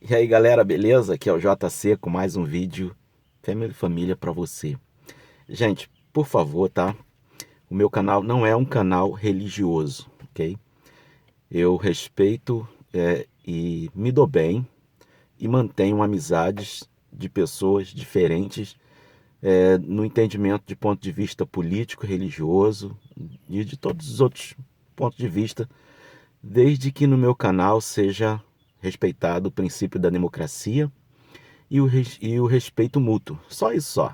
E aí galera, beleza? Aqui é o JC com mais um vídeo Família para você. Gente, por favor, tá? O meu canal não é um canal religioso, ok? Eu respeito e me dou bem e mantenho amizades de pessoas diferentes no entendimento de ponto de vista político, religioso e de todos os outros pontos de vista, desde que no meu canal seja respeitado o princípio da democracia e o respeito mútuo. Só isso só.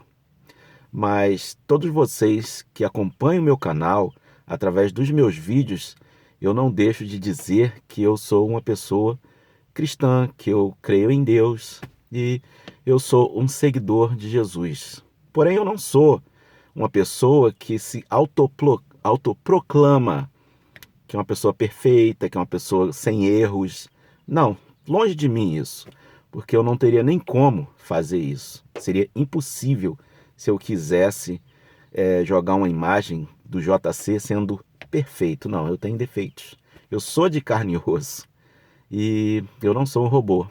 Mas todos vocês que acompanham o meu canal através dos meus vídeos, eu não deixo de dizer que eu sou uma pessoa cristã, que eu creio em Deus e eu sou um seguidor de Jesus. Porém, eu não sou uma pessoa que se autoproclama que é uma pessoa perfeita, que é uma pessoa sem erros. Não, longe de mim isso, porque eu não teria nem como fazer isso. Seria impossível se eu quisesse jogar uma imagem do JC sendo perfeito. Não, eu tenho defeitos. Eu sou de carne e osso e eu não sou um robô.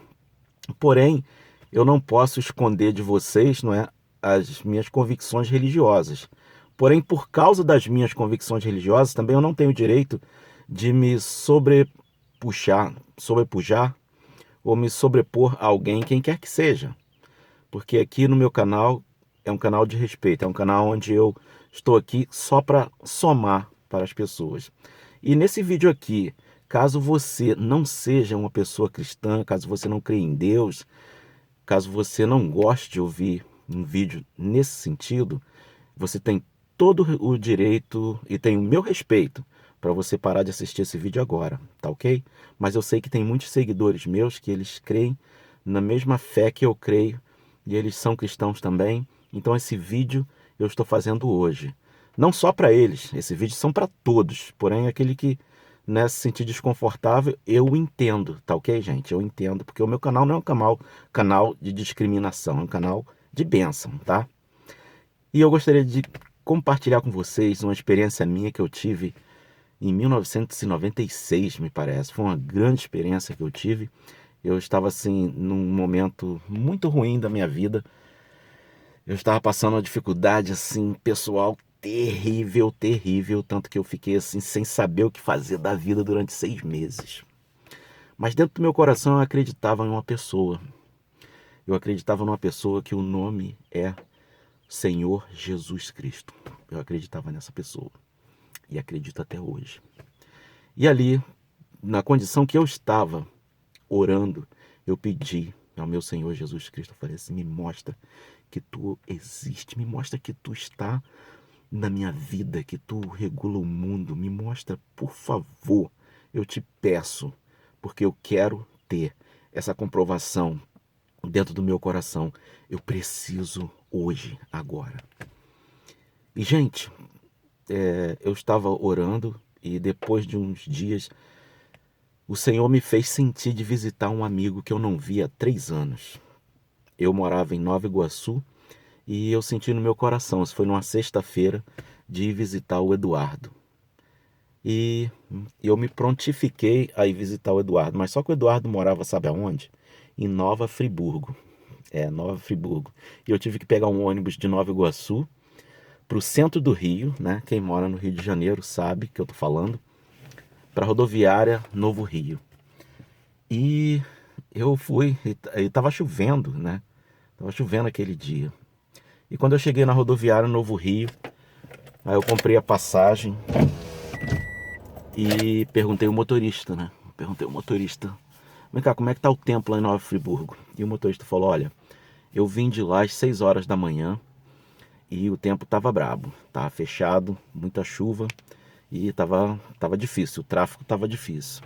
Porém, eu não posso esconder de vocês, não é, as minhas convicções religiosas. Porém, por causa das minhas convicções religiosas, também eu não tenho o direito de me sobrepujar ou me sobrepor a alguém, quem quer que seja. Porque aqui no meu canal é um canal de respeito, é um canal onde eu estou aqui só para somar para as pessoas. E nesse vídeo aqui, caso você não seja uma pessoa cristã, caso você não creia em Deus, caso você não goste de ouvir um vídeo nesse sentido, você tem todo o direito e tem o meu respeito para você parar de assistir esse vídeo agora, tá ok? Mas eu sei que tem muitos seguidores meus que eles creem na mesma fé que eu creio e eles são cristãos também. Então esse vídeo eu estou fazendo hoje. Não só para eles, esse vídeo são para todos, porém aquele que se sentir desconfortável, eu entendo, tá ok, gente? Eu entendo, porque o meu canal não é um canal de discriminação, é um canal de bênção, tá? E eu gostaria de compartilhar com vocês uma experiência minha que eu tive em 1996, me parece. Foi uma grande experiência que eu tive. Eu estava assim num momento muito ruim da minha vida. Eu estava passando uma dificuldade assim pessoal terrível, terrível, tanto que eu fiquei assim sem saber o que fazer da vida durante 6 meses. Mas dentro do meu coração eu acreditava em uma pessoa. Eu acreditava numa pessoa que o nome é Senhor Jesus Cristo. Eu acreditava nessa pessoa e acredito até hoje. E ali, na condição que eu estava orando, eu pedi ao meu Senhor Jesus Cristo, eu falei assim, me mostra que tu existe, me mostra que tu está na minha vida, que tu regula o mundo, me mostra, por favor, eu te peço, porque eu quero ter essa comprovação dentro do meu coração. Eu preciso hoje, agora. E, gente, eu estava orando e depois de uns dias o Senhor me fez sentir de visitar um amigo que eu não via há 3 anos. Eu morava em Nova Iguaçu e eu senti no meu coração, isso foi numa sexta-feira, de ir visitar o Eduardo. E eu me prontifiquei a ir visitar o Eduardo, mas só que o Eduardo morava, sabe aonde? Em Nova Friburgo. Nova Friburgo. E eu tive que pegar um ônibus de Nova Iguaçu para o centro do Rio, né? Quem mora no Rio de Janeiro sabe que eu tô falando, para a rodoviária Novo Rio. E eu fui, e tava chovendo, né? Tava chovendo aquele dia. E quando eu cheguei na rodoviária Novo Rio, aí eu comprei a passagem e perguntei ao motorista, né? Perguntei ao motorista, vem cá, como é que tá o tempo lá em Nova Friburgo? E o motorista falou, olha, eu vim de lá às 6 horas da manhã e o tempo tava brabo, tava fechado, muita chuva e tava difícil, o tráfego tava difícil.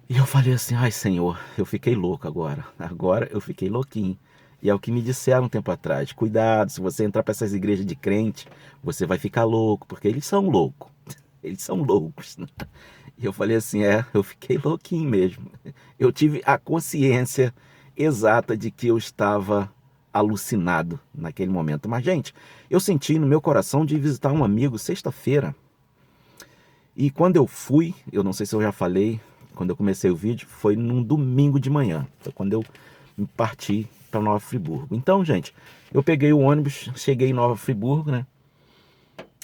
E eu falei assim, ai Senhor, eu fiquei louco agora eu fiquei louquinho. E é o que me disseram um tempo atrás, cuidado, se você entrar para essas igrejas de crente, você vai ficar louco, porque eles são loucos, eles são loucos. E eu falei assim, eu fiquei louquinho mesmo. Eu tive a consciência exata de que eu estava alucinado naquele momento. Mas, gente, eu senti no meu coração de visitar um amigo sexta-feira. E quando eu fui, eu não sei se eu já falei, quando eu comecei o vídeo, foi num domingo de manhã. Foi quando eu parti para Nova Friburgo. Então, gente, eu peguei o ônibus, cheguei em Nova Friburgo, né?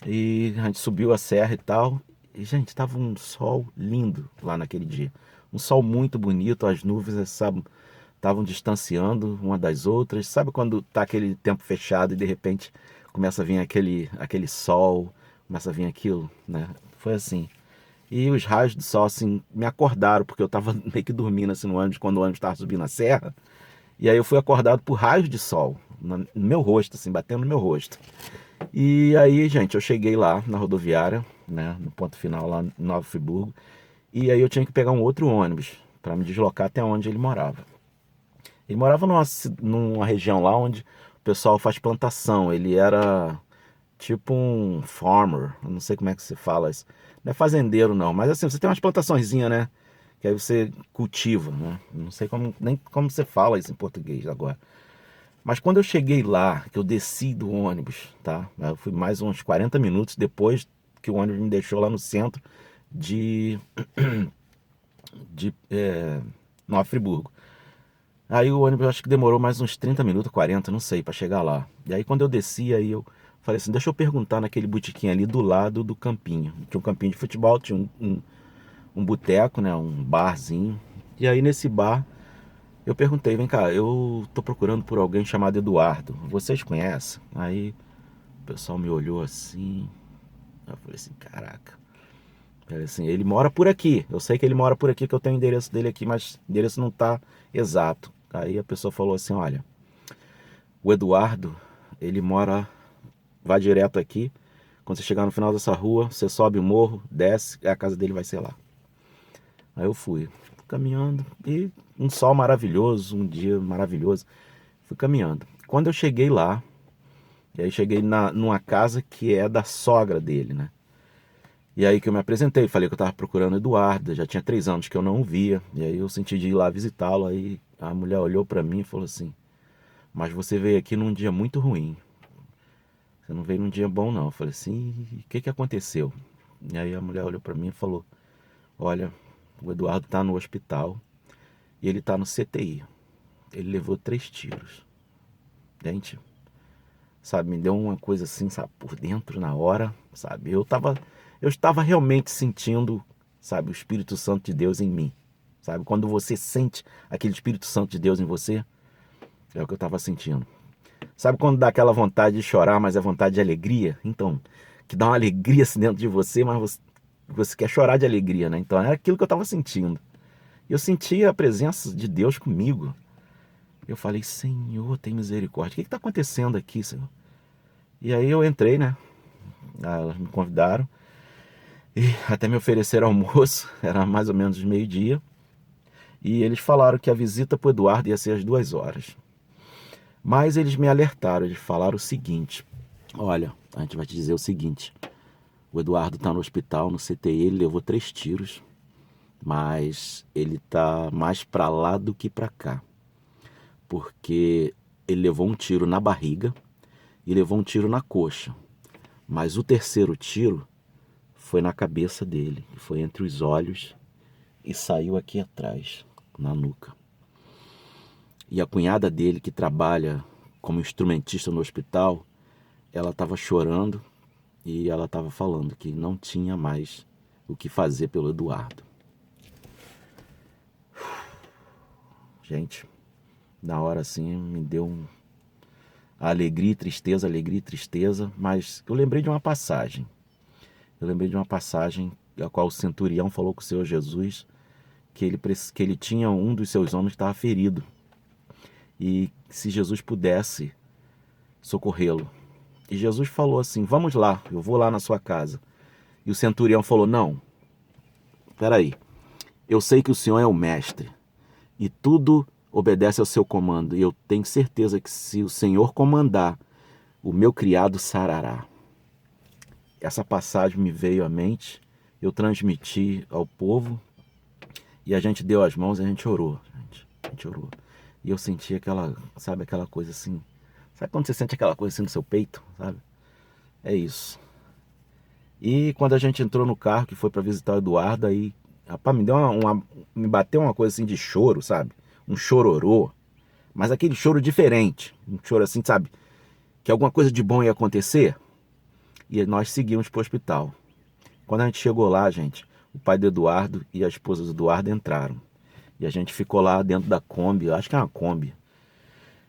E a gente subiu a serra e tal. E, gente, tava um sol lindo lá naquele dia. Um sol muito bonito, as nuvens, sabe, estavam distanciando uma das outras. Sabe quando tá aquele tempo fechado e de repente começa a vir aquele sol, começa a vir aquilo, né? Foi assim. E os raios do sol, assim, me acordaram, porque eu tava meio que dormindo assim no ônibus, quando o ônibus tava subindo a serra. E aí eu fui acordado por raios de sol no meu rosto, assim, batendo no meu rosto. E aí, gente, eu cheguei lá na rodoviária, né, no ponto final lá em Nova Friburgo, e aí eu tinha que pegar um outro ônibus para me deslocar até onde ele morava. Ele morava numa região lá onde o pessoal faz plantação. Ele era tipo um farmer, eu não sei como é que se fala isso. Não é fazendeiro não, mas assim, você tem umas plantaçõezinhas, né? Que aí você cultiva, né? Não sei nem como você fala isso em português agora. Mas quando eu cheguei lá, que eu desci do ônibus, tá? Eu fui mais uns 40 minutos depois que o ônibus me deixou lá no centro de, de Nova Friburgo. Aí o ônibus acho que demorou mais uns 30 minutos, 40, não sei, para chegar lá. E aí quando eu desci, aí eu falei assim, deixa eu perguntar naquele botequim ali do lado do campinho. Tinha um campinho de futebol, tinha um boteco, né, um barzinho. E aí nesse bar eu perguntei, vem cá, eu tô procurando por alguém chamado Eduardo, vocês conhecem? Aí o pessoal me olhou assim, eu falei assim, caraca. Falei assim, ele mora por aqui, eu sei que ele mora por aqui, que eu tenho o endereço dele aqui, mas o endereço não tá exato. Aí a pessoa falou assim, olha, o Eduardo, ele mora, vai direto aqui, quando você chegar no final dessa rua, você sobe o morro, desce, a casa dele vai ser lá. Aí eu fui caminhando e um sol maravilhoso, um dia maravilhoso. Fui caminhando. Quando eu cheguei lá, e aí cheguei numa casa que é da sogra dele, né? E aí que eu me apresentei, falei que eu tava procurando o Eduardo, já tinha 3 anos que eu não o via. E aí eu senti de ir lá visitá-lo, aí a mulher olhou pra mim e falou assim, mas você veio aqui num dia muito ruim. Você não veio num dia bom não. Eu falei assim, o que aconteceu? E aí a mulher olhou pra mim e falou, olha, o Eduardo tá no hospital e ele tá no CTI. Ele levou 3 tiros. Gente, sabe, me deu uma coisa assim, sabe, por dentro na hora, sabe? Eu estava realmente sentindo, sabe, o Espírito Santo de Deus em mim. Sabe, quando você sente aquele Espírito Santo de Deus em você, é o que eu estava sentindo. Sabe quando dá aquela vontade de chorar, mas é vontade de alegria? Então, que dá uma alegria assim dentro de você, mas você quer chorar de alegria, né? Então era aquilo que eu estava sentindo. Eu sentia a presença de Deus comigo. Eu falei, Senhor, tem misericórdia. O que está acontecendo aqui, Senhor? E aí eu entrei, né? Elas me convidaram e até me ofereceram almoço. Era mais ou menos meio-dia. E eles falaram que a visita para o Eduardo ia ser às 2 horas. Mas eles me alertaram, eles falaram o seguinte, olha, a gente vai te dizer o seguinte, o Eduardo está no hospital, no CTI, ele levou 3 tiros, mas ele está mais para lá do que para cá, porque ele levou um tiro na barriga e levou um tiro na coxa, mas o terceiro tiro foi na cabeça dele, foi entre os olhos e saiu aqui atrás, na nuca. E a cunhada dele, que trabalha como instrumentista no hospital, ela estava chorando e ela estava falando que não tinha mais o que fazer pelo Eduardo. Gente, na hora assim me deu alegria e tristeza, mas eu lembrei de uma passagem. Eu lembrei de uma passagem a qual o centurião falou com o Senhor Jesus que ele tinha um dos seus homens que estava ferido. E se Jesus pudesse socorrê-lo. E Jesus falou assim, vamos lá, eu vou lá na sua casa. E o centurião falou, não, peraí, eu sei que o Senhor é o mestre e tudo obedece ao seu comando. E eu tenho certeza que se o Senhor comandar, o meu criado sarará. Essa passagem me veio à mente, eu transmiti ao povo e a gente deu as mãos e a gente orou. A gente orou. E eu senti aquela, sabe, aquela coisa assim. Sabe quando você sente aquela coisa assim no seu peito, sabe? É isso. E quando a gente entrou no carro, que foi para visitar o Eduardo, aí Rapaz, me bateu uma coisa assim de choro, sabe? Um chororô. Mas aquele choro diferente. Um choro assim, sabe? Que alguma coisa de bom ia acontecer. E nós seguimos pro hospital. Quando a gente chegou lá, gente, o pai do Eduardo e a esposa do Eduardo entraram. E a gente ficou lá dentro da Kombi, eu acho que é uma Kombi.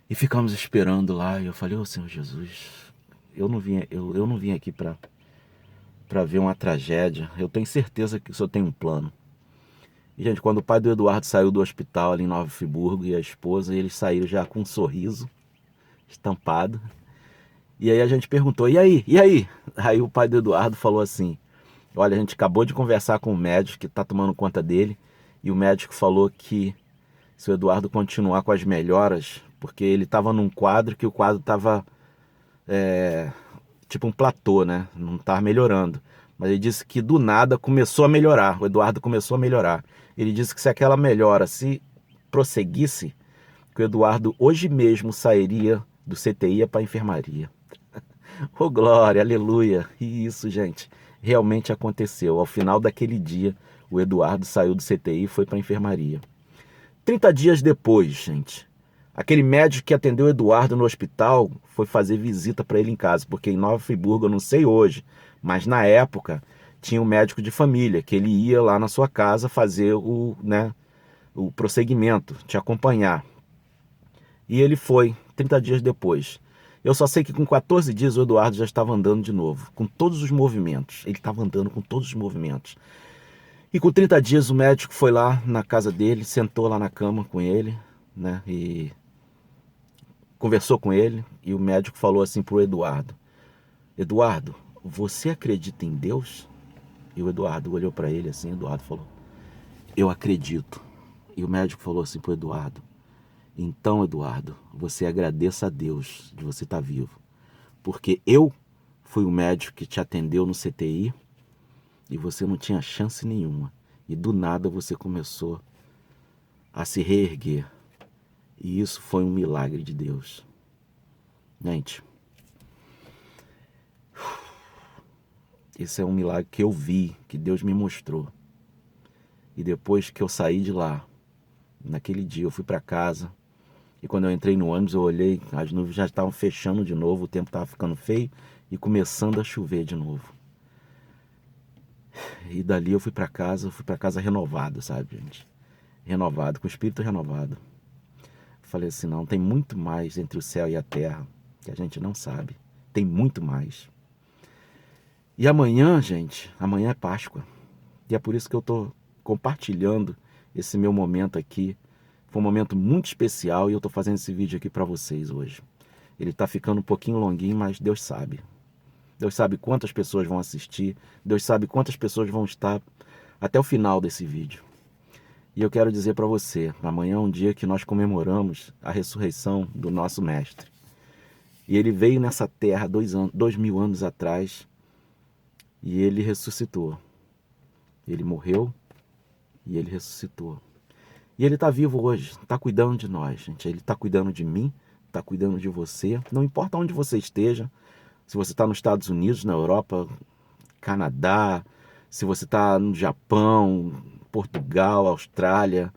E ficamos esperando lá. E eu falei, ô Senhor Jesus, eu não vim aqui para ver uma tragédia. Eu tenho certeza que o Senhor tem um plano. E, gente, quando o pai do Eduardo saiu do hospital ali em Nova Friburgo e a esposa, eles saíram já com um sorriso estampado. E aí a gente perguntou, e aí? E aí? Aí o pai do Eduardo falou assim, olha, a gente acabou de conversar com o médico que está tomando conta dele, e o médico falou que se o Eduardo continuar com as melhoras, porque ele estava num quadro que o quadro estava tipo um platô, né? Não estava melhorando. Mas ele disse que do nada começou a melhorar. O Eduardo começou a melhorar. Ele disse que se aquela melhora se prosseguisse, que o Eduardo hoje mesmo sairia do CTI para a enfermaria. Oh, glória, aleluia. E isso, gente, realmente aconteceu. Ao final daquele dia, o Eduardo saiu do CTI e foi para a enfermaria. 30 dias depois, gente, aquele médico que atendeu o Eduardo no hospital foi fazer visita para ele em casa, porque em Nova Friburgo, eu não sei hoje, mas na época tinha um médico de família, que ele ia lá na sua casa fazer o prosseguimento, te acompanhar. E ele foi, 30 dias depois. Eu só sei que com 14 dias o Eduardo já estava andando de novo, com todos os movimentos. Ele estava andando com todos os movimentos. E com 30 dias o médico foi lá na casa dele, sentou lá na cama com ele, né? E conversou com ele. E o médico falou assim pro Eduardo: Eduardo, você acredita em Deus? E o Eduardo olhou para ele assim. Eduardo falou: eu acredito. E o médico falou assim pro Eduardo: então, Eduardo, você agradeça a Deus de você estar vivo, porque eu fui o médico que te atendeu no CTI e você não tinha chance nenhuma. E do nada você começou a se reerguer. E isso foi um milagre de Deus. Gente, esse é um milagre que eu vi, que Deus me mostrou. E depois que eu saí de lá, naquele dia eu fui para casa. E quando eu entrei no ônibus eu olhei, as nuvens já estavam fechando de novo, o tempo estava ficando feio e começando a chover de novo. E dali eu fui para casa renovado, sabe, gente? Renovado, com o espírito renovado. Falei assim, não, tem muito mais entre o céu e a terra que a gente não sabe. Tem muito mais. E amanhã, gente, amanhã é Páscoa. E é por isso que eu estou compartilhando esse meu momento aqui. Foi um momento muito especial e eu estou fazendo esse vídeo aqui para vocês hoje. Ele está ficando um pouquinho longuinho, mas Deus sabe. Deus sabe quantas pessoas vão assistir. Deus sabe quantas pessoas vão estar até o final desse vídeo. E eu quero dizer para você, amanhã é um dia que nós comemoramos a ressurreição do nosso Mestre. E ele veio nessa terra 2000 anos atrás e ele ressuscitou. Ele morreu e ele ressuscitou. E ele está vivo hoje, está cuidando de nós, gente. Ele está cuidando de mim, está cuidando de você. Não importa onde você esteja, se você está nos Estados Unidos, na Europa, Canadá, se você está no Japão, Portugal, Austrália,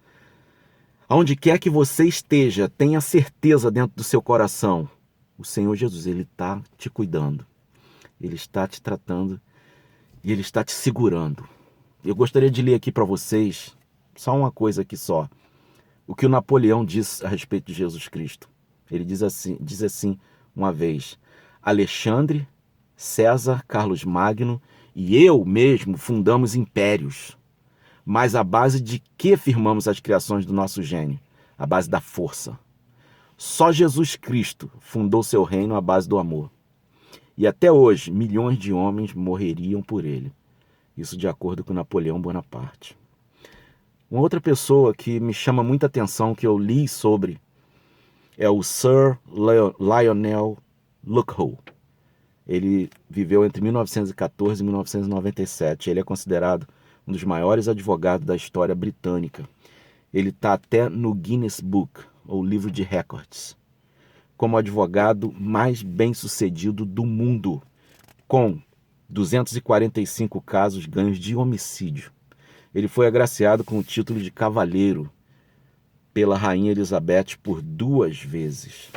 aonde quer que você esteja, tenha certeza dentro do seu coração, o Senhor Jesus, Ele está te cuidando, Ele está te tratando e Ele está te segurando. Eu gostaria de ler aqui para vocês, só uma coisa aqui só, o que o Napoleão diz a respeito de Jesus Cristo. Ele diz assim uma vez: Alexandre, César, Carlos Magno e eu mesmo fundamos impérios. Mas a base de que firmamos as criações do nosso gênio? A base da força. Só Jesus Cristo fundou seu reino à base do amor. E até hoje, milhões de homens morreriam por ele. Isso de acordo com Napoleão Bonaparte. Uma outra pessoa que me chama muita atenção, que eu li sobre, é o Sir Lionel Luckhoo. Ele viveu entre 1914 e 1997. Ele é considerado um dos maiores advogados da história britânica. Ele está até no Guinness Book, ou livro de recordes, como o advogado mais bem-sucedido do mundo, com 245 casos ganhos de homicídio. Ele foi agraciado com o título de cavaleiro pela Rainha Elizabeth por 2 vezes.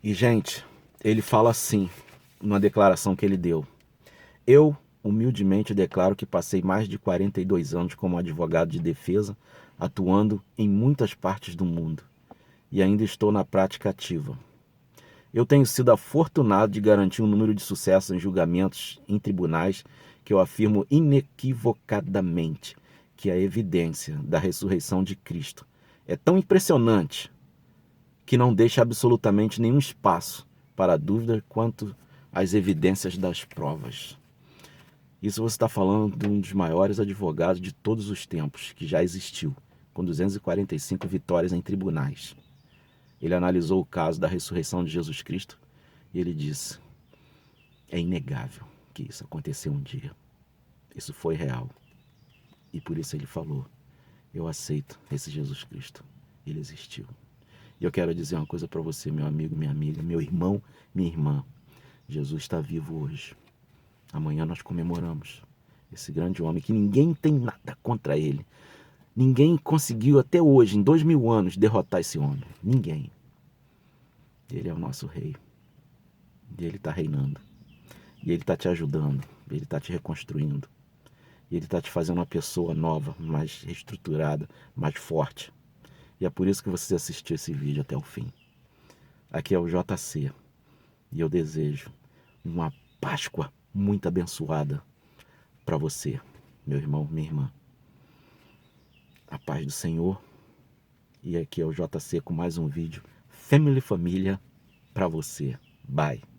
E, gente, ele fala assim, numa declaração que ele deu: eu, humildemente, declaro que passei mais de 42 anos como advogado de defesa, atuando em muitas partes do mundo, e ainda estou na prática ativa. Eu tenho sido afortunado de garantir um número de sucessos em julgamentos em tribunais que eu afirmo inequivocadamente que a evidência da ressurreição de Cristo é tão impressionante que não deixa absolutamente nenhum espaço para dúvida quanto às evidências das provas. Isso você está falando de um dos maiores advogados de todos os tempos que já existiu, com 245 vitórias em tribunais. Ele analisou o caso da ressurreição de Jesus Cristo e ele disse: é inegável que isso aconteceu um dia. Isso foi real. E por isso ele falou: eu aceito esse Jesus Cristo. Ele existiu. E eu quero dizer uma coisa para você, meu amigo, minha amiga, meu irmão, minha irmã. Jesus está vivo hoje. Amanhã nós comemoramos esse grande homem que ninguém tem nada contra ele. Ninguém conseguiu até hoje, em 2000 anos, derrotar esse homem. Ninguém. Ele é o nosso rei. E ele está reinando. E ele está te ajudando. Ele está te reconstruindo. E ele está te fazendo uma pessoa nova, mais reestruturada, mais forte. E é por isso que você assistiu esse vídeo até o fim. Aqui é o JC. E eu desejo uma Páscoa muito abençoada para você, meu irmão, minha irmã. A paz do Senhor. E aqui é o JC com mais um vídeo Família para você. Bye.